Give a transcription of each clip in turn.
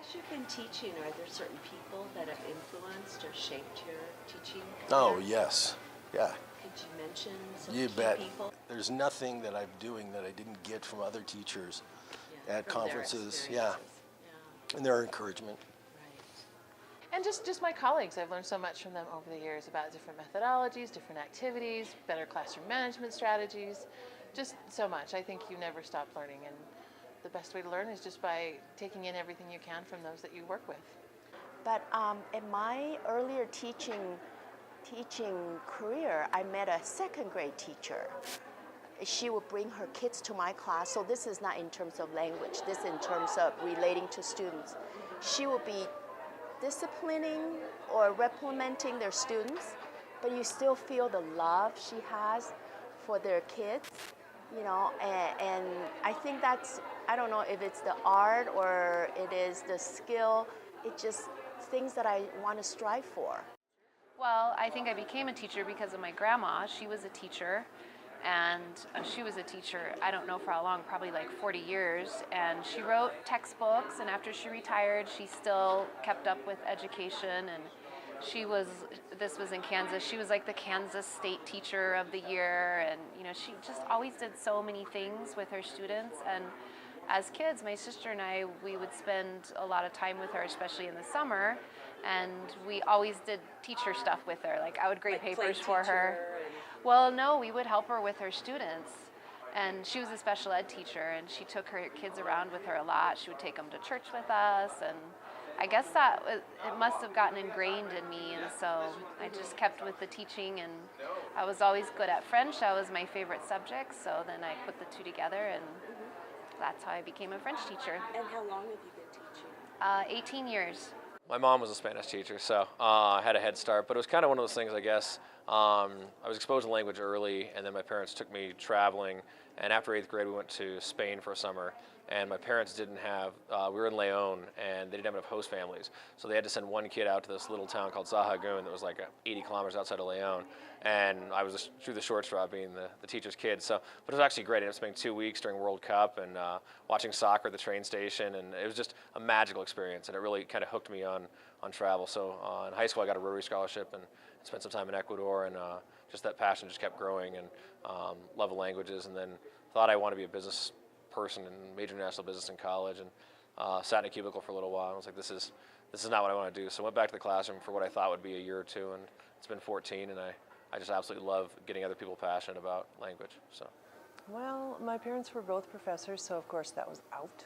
As you've been teaching, are there certain people that have influenced or shaped your teaching Oh, career? yes. Yeah, Could you mention some you key bet. people? There's nothing that I'm doing that I didn't get from other teachers Yeah, at from their conferences. Yeah, experiences. Yeah, and their encouragement. right. And just my colleagues, I've learned so much from them over the years about different methodologies, different activities, better classroom management strategies, just so much. I think you never stop learning, and the best way to learn is just by taking in everything you can from those that you work with. But in my earlier teaching career, I met a second grade teacher. She would bring her kids to my class. So this is not in terms of language. This is in terms of relating to students. She would be disciplining or reprimanding their students, but you still feel the love she has for their kids, you know, and I think that's, I don't know if it's the art or it is the skill, it just things that I want to strive for. Well, I think I became a teacher because of my grandma. She was a teacher, and she was a teacher, I don't know for how long, probably like 40 years. And she wrote textbooks, and after she retired, she still kept up with education. And this was in Kansas, she was like the Kansas State Teacher of the Year. And, you know, she just always did so many things with her students. And as kids, my sister and I, we would spend a lot of time with her, especially in the summer, and we always did teacher stuff with her. Like I would grade Like papers play for her. teacher Well, no, we would help her with her students. And she was a special ed teacher, and she took her kids around with her a lot. She would take them to church with us, and I guess it must have gotten ingrained in me, and so I just kept with the teaching, and I was always good at French. That was my favorite subject, so then I put the two together, and that's how I became a French teacher. And how long have you been teaching? 18 years. My mom was a Spanish teacher, so I had a head start, but it was kind of one of those things, I guess. I was exposed to language early, and then my parents took me traveling, and after 8th grade we went to Spain for a summer, and my parents didn't have, we were in Leon, and they didn't have enough host families, so they had to send one kid out to this little town called Sahagún that was like 80 kilometers outside of Leon, and I was just through the short straw being the teacher's kid, so, but it was actually great. I ended up spending 2 weeks during World Cup and watching soccer at the train station, and it was just a magical experience, and it really kind of hooked me on travel. So in high school I got a Rotary Scholarship and spent some time in Ecuador, and just that passion just kept growing, and love of languages, and then thought I wanted to be a business person and majored in international business in college, and sat in a cubicle for a little while. I was like, this is not what I want to do. So I went back to the classroom for what I thought would be a year or two, and it's been 14, and I just absolutely love getting other people passionate about language. So. Well, my parents were both professors, so of course that was out.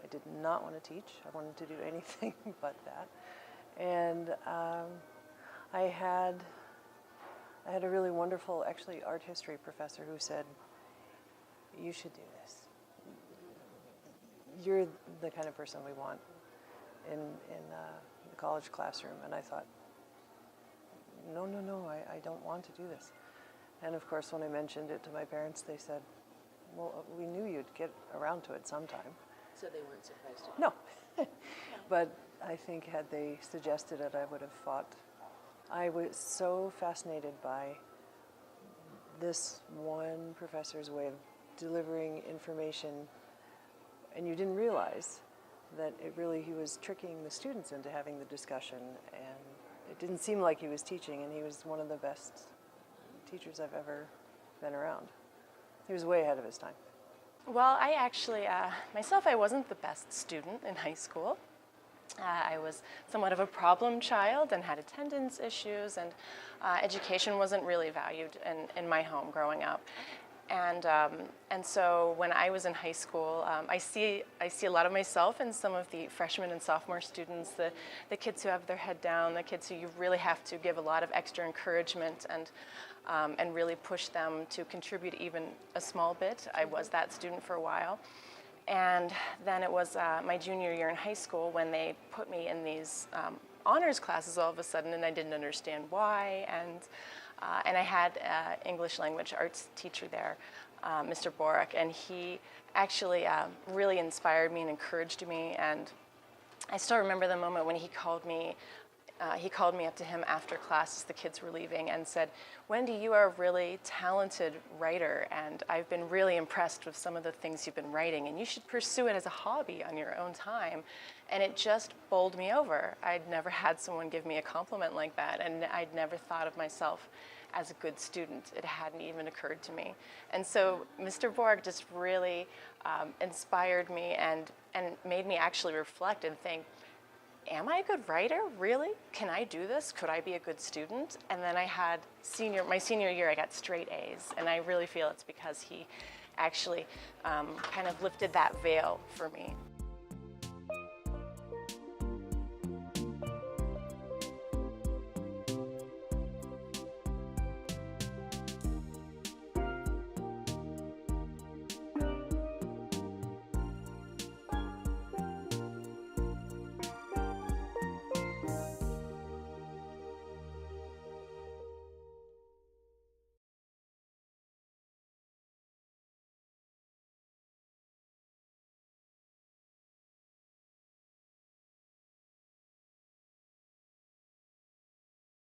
I did not want to teach. I wanted to do anything but that. And I had a really wonderful, actually, art history professor who said, you should do this. You're the kind of person we want in the college classroom. And I thought, no, I don't want to do this. And of course, when I mentioned it to my parents, they said, well, we knew you'd get around to it sometime. So they weren't surprised at you? No. But I think had they suggested it, I would have thought. I was so fascinated by this one professor's way of delivering information, and you didn't realize that he was tricking the students into having the discussion, and it didn't seem like he was teaching, and he was one of the best teachers I've ever been around. He was way ahead of his time. Well, I actually, myself, I wasn't the best student in high school. I was somewhat of a problem child and had attendance issues, and education wasn't really valued in my home growing up. And so when I was in high school, I see a lot of myself in some of the freshman and sophomore students, the kids who have their head down, the kids who you really have to give a lot of extra encouragement and really push them to contribute even a small bit. I was that student for a while. And then it was my junior year in high school when they put me in these honors classes all of a sudden, and I didn't understand why. And I had an English language arts teacher there, Mr. Borak, and he actually really inspired me and encouraged me. And I still remember the moment when he called me he called me up to him after class as the kids were leaving and said, "Wendy, you are a really talented writer, and I've been really impressed with some of the things you've been writing, and you should pursue it as a hobby on your own time." And it just bowled me over. I'd never had someone give me a compliment like that, and I'd never thought of myself as a good student. It hadn't even occurred to me. And so Mr. Borg just really inspired me and made me actually reflect and think, am I a good writer? Really? Can I do this? Could I be a good student? And then I had my senior year, I got straight A's. And I really feel it's because he actually kind of lifted that veil for me.